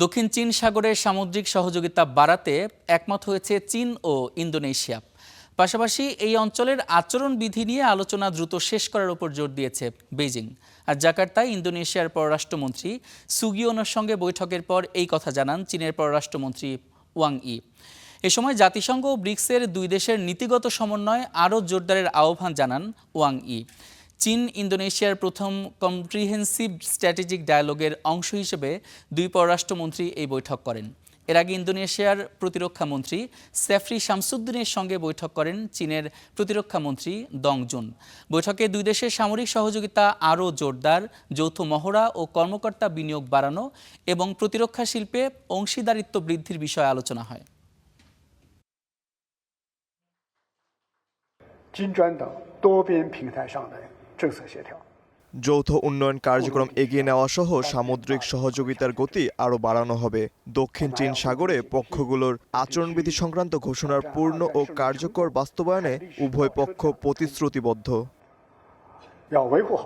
দক্ষিণ চীন সাগরের সামুদ্রিক সহযোগিতা বাড়াতে একমত হয়েছে চীন ও ইন্দোনেশিয়া। পাশাপাশি এই অঞ্চলের আচরণবিধি নিয়ে আলোচনা দ্রুত শেষ করার উপর জোর দিয়েছে বেইজিং। আর জাকার্তায় ইন্দোনেশিয়ার পররাষ্ট্রমন্ত্রী সুগিওনোর সঙ্গে বৈঠকের পর এই কথা জানান চীনের পররাষ্ট্রমন্ত্রী ওয়াং ই। এ সময় জাতিসংঘ ও ব্রিক্সের দুই দেশের নীতিগত সমন্বয় আরও জোরদারের আহ্বান জানান ওয়াং ই। চীন ইন্দোনেশিয়ার প্রথম কম্প্রিহেন্সিভ স্ট্র্যাটেজিক ডায়ালগের অংশ হিসেবে দুই পররাষ্ট্রমন্ত্রী এই বৈঠক করেন। এর আগে ইন্দোনেশিয়ার প্রতিরক্ষামন্ত্রী সেফরি শামসুদ্দিনের সঙ্গে বৈঠক করেন চীনের প্রতিরক্ষামন্ত্রী দং জুন। বৈঠকে দুই দেশের সামরিক সহযোগিতা আরও জোরদার, যৌথ মহড়া ও কর্মকর্তা বিনিয়োগ বাড়ানো এবং প্রতিরক্ষা শিল্পে অংশীদারিত্ব বৃদ্ধির বিষয়ে আলোচনা হয়। 金砖等多边平台上的政策协调。 যৌথ উন্নয়ন কার্যক্রম এগিয়ে নেওয়া সহ সামুদ্রিক সহযোগিতার গতি আরও বাড়ানো হবে। দক্ষিণ চীন সাগরে পক্ষগুলোর আচরণবিধি সংক্রান্ত ঘোষণার পূর্ণ ও কার্যকর বাস্তবায়নে উভয় পক্ষ প্রতিশ্রুতিবদ্ধ।要维护好